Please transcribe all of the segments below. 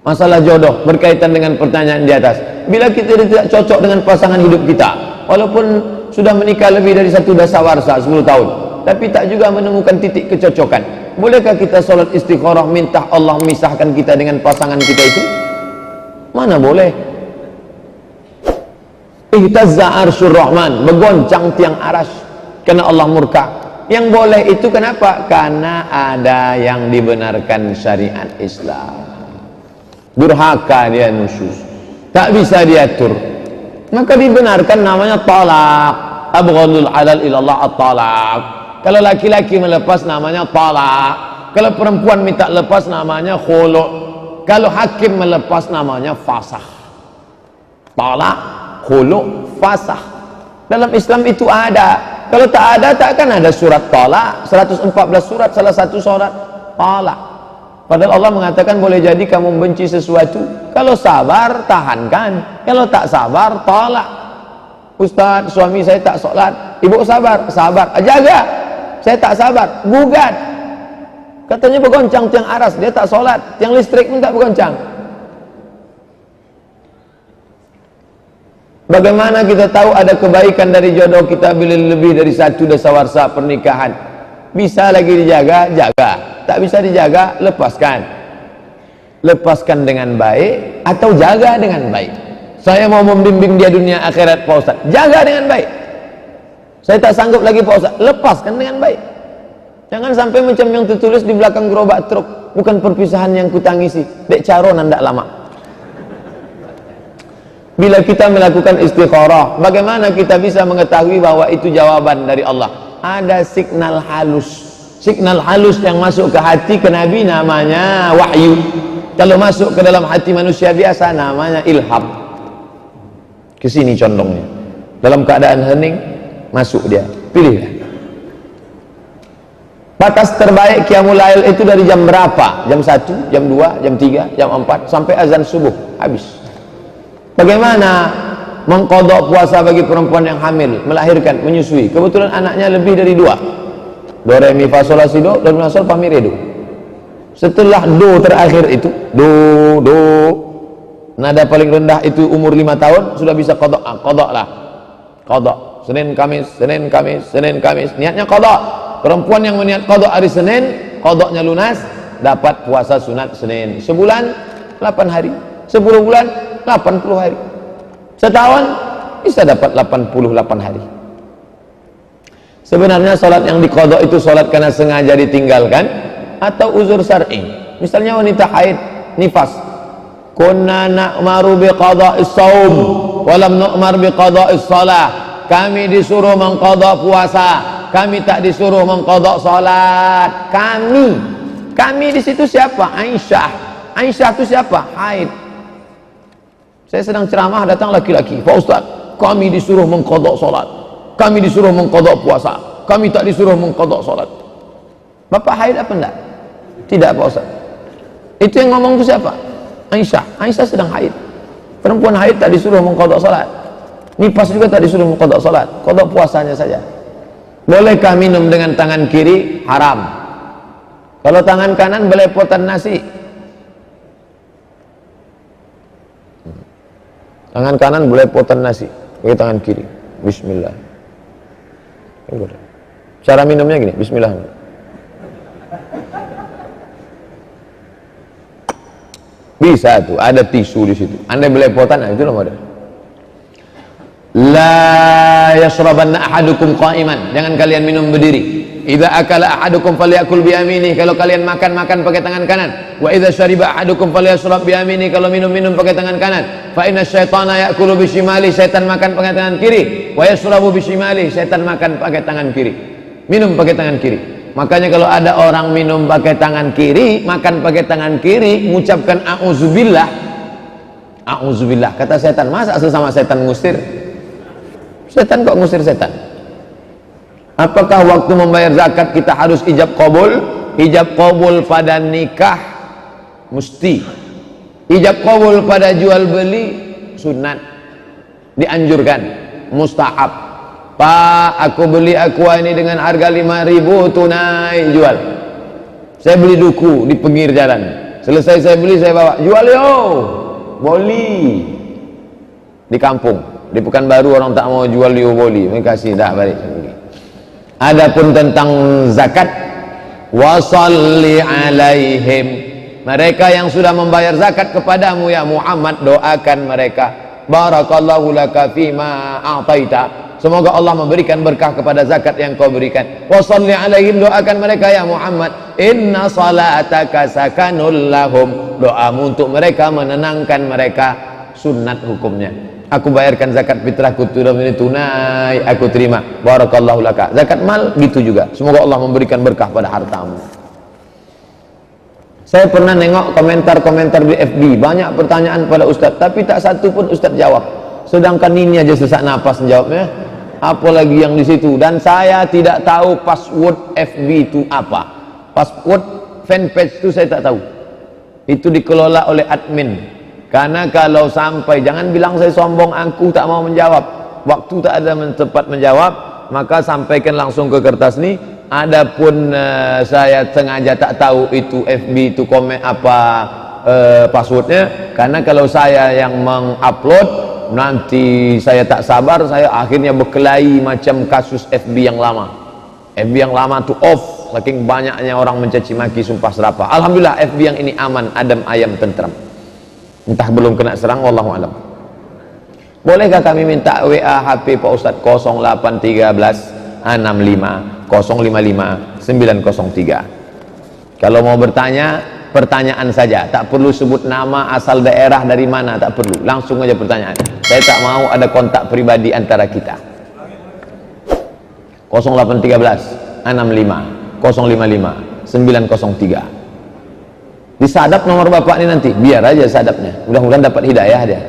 Masalah jodoh berkaitan dengan pertanyaan di atas. Bila kita tidak cocok dengan pasangan hidup kita, walaupun sudah menikah lebih dari 1 dasawarsa 10 tahun, tapi tak juga menemukan titik kecocokan, bolehkah kita sholat istikharah minta Allah memisahkan kita dengan pasangan kita itu? Mana boleh. Ihtazza arsyur rahman, bergoncang tiang aras karena Allah murka. Yang boleh itu kenapa? Karena ada yang dibenarkan syariat Islam. Durhaka dia, nusyuz, tak bisa diatur, maka dibenarkan, namanya talak. Abghadul halal ilallah at-talak. Kalau laki-laki melepas namanya talak, kalau perempuan minta lepas namanya khulu', kalau hakim melepas namanya fasakh. Talak, khulu', fasakh. Dalam Islam itu ada. Kalau tak ada, tak akan ada surat talak. 114 surat, salah satu surat talak. Padahal Allah mengatakan boleh jadi kamu benci sesuatu, kalau sabar tahankan, kalau tak sabar tolak. Ustaz, suami saya tak sholat. Ibu sabar, jaga. Saya tak sabar, gugat. Katanya bergoncang tiang aras, dia tak sholat, tiang listrik pun tak bergoncang. Bagaimana kita tahu ada kebaikan dari jodoh kita bila lebih dari 1 dasawarsa pernikahan? Bisa lagi dijaga, jaga. Tak bisa dijaga, lepaskan. Lepaskan dengan baik atau jaga dengan baik. Saya mau membimbing dia dunia akhirat Pak Ustaz, jaga dengan baik. Saya tak sanggup lagi Pak Ustaz, lepaskan dengan baik. Jangan sampai macam yang tertulis di belakang gerobak truk, bukan perpisahan yang kutangisi, dek caron ndak lama. Bila kita melakukan istikharah, bagaimana kita bisa mengetahui bahwa itu jawaban dari Allah? Ada signal halus. Signal halus yang masuk ke hati, ke Nabi, namanya wahyu. Kalau masuk ke dalam hati manusia biasa, namanya ilham. Kesini condongnya. Dalam keadaan hening, masuk dia. Pilihlah. Batas terbaik qiyamul lail itu dari jam berapa? Jam 1, jam 2, jam 3, jam 4, sampai azan subuh. Habis. Bagaimana mengqadha puasa bagi perempuan yang hamil, melahirkan, menyusui? Kebetulan anaknya lebih dari 2. Do, re, mi, fa, sol, la, si, do, do, mi, fa, sol, fa, mi, re, do. Setelah do terakhir itu, do, nada paling rendah itu umur 5 tahun, sudah bisa qadha. Qadha lah. Qadha. Senin, Kamis, Senin, Kamis, Senin, Kamis. Niatnya qadha. Perempuan yang meniat qadha hari Senin, qadhanya lunas, dapat puasa sunat Senin. Sebulan 8 hari. 10 bulan 80 hari. Setahun bisa dapat 88 hari. Sebenarnya salat yang diqadha itu salat karena sengaja ditinggalkan atau uzur syar'i. Misalnya wanita haid, nifas. Kunna na'maru biqadha'is shaum wa lam nu'mar biqadha'is shalah. Kami disuruh mengqadha puasa, kami tak disuruh mengqadha salat. Kami di situ siapa? Aisyah. Aisyah itu siapa? Haid. Saya sedang ceramah, datang laki-laki. Pak Ustaz, kami disuruh mengqadha salat, kami disuruh mengqadha puasa, kami tak disuruh mengqadha salat. Bapak haid apa enggak? Tidak Pak Ustaz. Itu yang ngomong itu siapa? Aisyah. Aisyah sedang haid. Perempuan haid tak disuruh mengqadha salat. Nifas juga tak disuruh mengqadha salat, qadha puasanya saja. Bolehkah minum dengan tangan kiri? Haram. Kalau tangan kanan belepotan nasi. Tangan kanan belepotan nasi, pakai tangan kiri. Bismillah. Cara minumnya gini, bismillah. Bisa tuh, ada tisu di situ. Anda belepotan, nah itu nomor. La yashrabanna ahadukum qa'iman. Jangan kalian minum berdiri. Idza akala ahadukum falyakul bi yaminihi. Kalau kalian makan pakai tangan kanan. Wa idza syariba ahadukum falyashrab bi yaminihi. Kalau minum pakai tangan kanan. Fa inna syaitana ya'kulu bi shimali. Syaitan makan pakai tangan kiri. Wa yashrabu bi shimali. Syaitan makan pakai tangan kiri. Minum pakai tangan kiri. Makanya kalau ada orang minum pakai tangan kiri, makan pakai tangan kiri, mengucapkan a'udzubillah. A'udzubillah. Kata setan, masa sesama setan ngusir? Setan kok ngusir setan? Apakah waktu membayar zakat kita harus ijab qabul? Ijab qabul pada nikah mesti. Ijab qabul pada jual beli sunat. Dianjurkan, mustahab. Pak, aku beli aqua ini dengan harga 5.000 tunai jual. Saya beli duku di pinggir jalan. Selesai saya beli, saya bawa, jual yo, boli. Di kampung, di Pekanbaru orang tak mau jual yo boli, mereka kasih dah balik. Adapun tentang zakat, wasalli alaihim, mereka yang sudah membayar zakat kepadamu ya Muhammad, doakan mereka. Barakallahu laka fima a'taita, semoga Allah memberikan berkah kepada zakat yang kau berikan. Wasalli alaihim, doakan mereka ya Muhammad. Inna salataka sakanul lahum, doamu untuk mereka menenangkan mereka. Sunat hukumnya, aku bayarkan zakat fitrahku ini tunai, aku terima. Barakallahu laka. Zakat mal gitu juga, semoga Allah memberikan berkah pada hartamu. Saya pernah nengok komentar-komentar di FB, banyak pertanyaan pada Ustadz, tapi tak satu pun Ustadz jawab. Sedangkan ini aja sesak napas menjawabnya, apalagi yang di situ. Dan saya tidak tahu password FB itu apa, password fanpage itu saya tak tahu. Itu dikelola oleh admin. Karena kalau sampai, jangan bilang saya sombong, aku tak mau menjawab, waktu tak ada tempat menjawab, maka sampaikan langsung ke kertas ini. Adapun saya sengaja tak tahu itu FB itu komen apa passwordnya, karena kalau saya yang mengupload nanti saya tak sabar, saya akhirnya berkelahi macam kasus FB yang lama. FB yang lama tuh off, saking banyaknya orang mencaci maki, sumpah serapah. Alhamdulillah FB yang ini aman, adem ayam tentram, entah belum kena serang, wallahu alam. Bolehkah kami minta WA HP Pak Ustadz 0813 65 055 903. Kalau mau bertanya, pertanyaan saja, tak perlu sebut nama, asal daerah, dari mana, tak perlu, langsung aja pertanyaan. Saya tak mau ada kontak pribadi antara kita. 0813 65 055 903. Disadap nomor bapak ini nanti, biar aja sadapnya, mudah-mudahan dapat hidayah dia.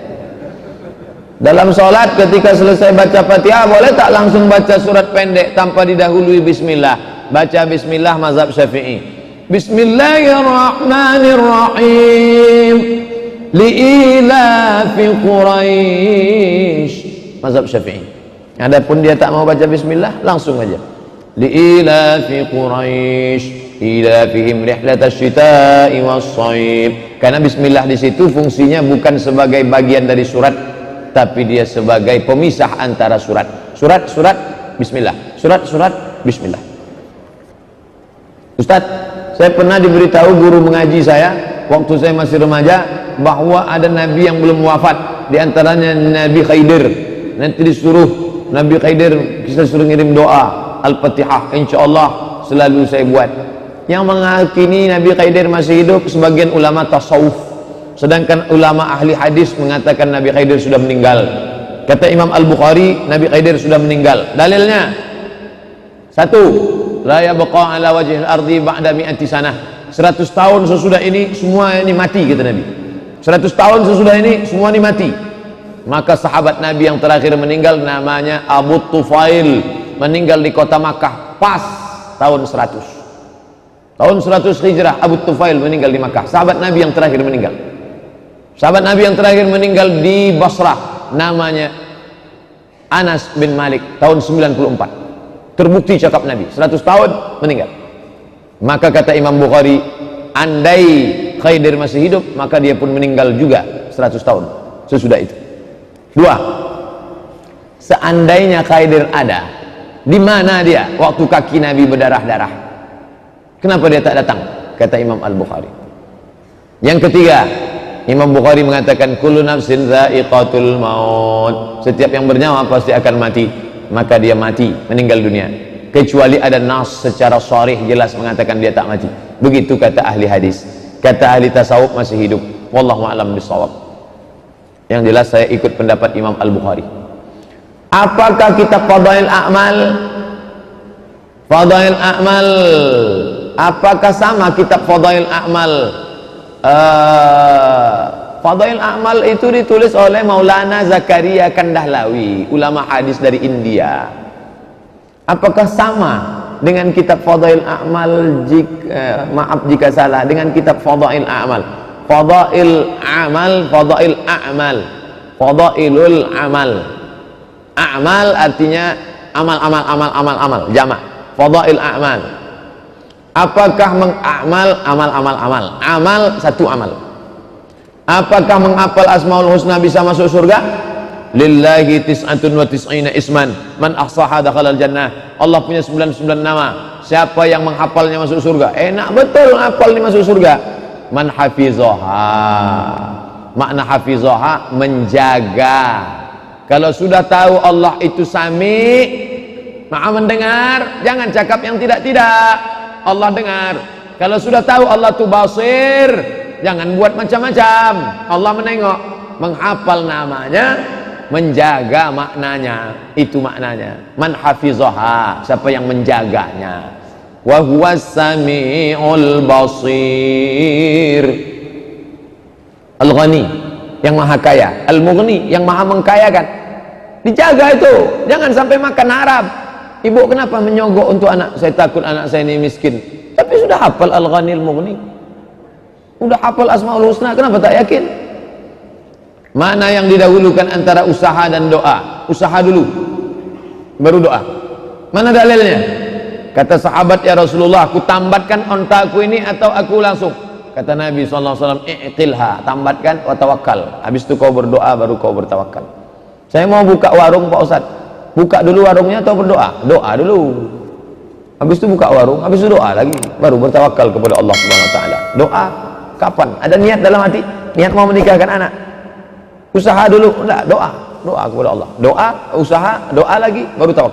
Dalam sholat ketika selesai baca Fatihah, boleh tak langsung baca surat pendek tanpa didahului bismillah? Baca bismillah mazhab Syafi'i. Bismillahirrahmanirrahim. Li'ilafi Quraisy, mazhab Syafi'i. Adapun dia tak mau baca bismillah, langsung aja. Li'ilafi Quraisy ilafihim rihlatash syita'i was-shaib. Karena bismillah di situ fungsinya bukan sebagai bagian dari surat, tapi dia sebagai pemisah antara surat bismillah, surat bismillah. Ustadz, saya pernah diberitahu guru mengaji saya waktu saya masih remaja bahwa ada nabi yang belum wafat, diantaranya Nabi Khidir. Nanti disuruh Nabi Khidir, kita suruh ngirim doa Al-Fatihah, insyaallah selalu saya buat. Yang mengakini Nabi Khidir masih hidup sebagian ulama tasawuf, sedangkan ulama ahli hadis mengatakan Nabi Khidir sudah meninggal. Kata Imam Al-Bukhari, Nabi Khidir sudah meninggal. Dalilnya, satu, la yabqa ala wajhil ardi ba'da mi'ati sanah. 100 tahun sesudah ini semua ini mati, kata Nabi. 100 tahun sesudah ini semua ini mati. Maka sahabat Nabi yang terakhir meninggal namanya Abu Tufail, meninggal di kota Makkah pas tahun 100. Tahun 100 Hijrah Abu Tufail meninggal di Makkah. Sahabat Nabi yang terakhir meninggal. Sahabat Nabi yang terakhir meninggal di Basrah, namanya Anas bin Malik, tahun 94. Terbukti cakap Nabi, 100 tahun meninggal. Maka kata Imam Bukhari, andai Khidir masih hidup, maka dia pun meninggal juga 100 tahun sesudah itu. Dua, seandainya Khidir ada, di mana dia waktu kaki Nabi berdarah-darah? Kenapa dia tak datang? Kata Imam Al-Bukhari. Yang ketiga, Imam Bukhari mengatakan kullu nafsin dha'iqatul maut, setiap yang bernyawa pasti akan mati. Maka dia mati, meninggal dunia, kecuali ada nas secara sharih jelas mengatakan dia tak mati. Begitu kata ahli hadis. Kata ahli tasawuf masih hidup. Wallahu a'lam bishawab. Yang jelas saya ikut pendapat Imam Al-Bukhari. Apakah kitab Fadail A'mal, Fadail A'mal, apakah sama kitab Fadail A'mal? Fadail A'mal itu ditulis oleh Maulana Zakaria Kandahlawi, ulama hadis dari India. Apakah sama dengan kitab Fadail A'mal? Maaf jika salah, dengan kitab Fadail A'mal. Fadail A'mal, Fadail A'mal, Fadailul Amal. A'mal artinya amal, jamak. Fadail A'mal. Apakah amal satu amal. Apakah menghafal Asmaul Husna bisa masuk surga? Lillahi tis'atun wa tis'ina isman man ahsaha dakhalal jannah. Allah punya 99 nama. Siapa yang menghafalnya masuk surga? Enak betul hafal ini masuk surga. Man hafizoha. Makna hafizoha menjaga. Kalau sudah tahu Allah itu sami, maha mendengar, jangan cakap yang tidak-tidak. Allah dengar. Kalau sudah tahu Allah itu basir, jangan buat macam-macam. Allah menengok. Menghafal namanya, menjaga maknanya. Itu maknanya. Man hafizoha, siapa yang menjaganya. Wa huwas sami'ul basir. Al-Ghani, yang maha kaya. Al-Mughni, yang maha mengkayakan. Dijaga itu, jangan sampai makan haram. Ibu kenapa menyogok untuk anak? Saya takut anak saya ini miskin. Tapi sudah hafal Al-Ghani Al-Mughni, sudah hafal Asmaul Husna, kenapa tak yakin? Mana yang didahulukan antara usaha dan doa? Usaha dulu, baru doa. Mana dalilnya? Kata sahabat, ya Rasulullah, aku tambatkan ontaku ini atau aku langsung? Kata Nabi SAW, i'tilha, tambatkan wa tawakkal. Habis itu kau berdoa, baru kau bertawakal. Saya mau buka warung Pak Ustaz, buka dulu warungnya atau berdoa? Doa dulu. Habis itu buka warung, habis itu doa lagi, baru bertawakal kepada Allah Subhanahu Wa Taala. Doa kapan? Ada niat dalam hati, niat mau menikahkan anak. Usaha dulu, enggak, doa kepada Allah. Doa, usaha, doa lagi, baru tawakal.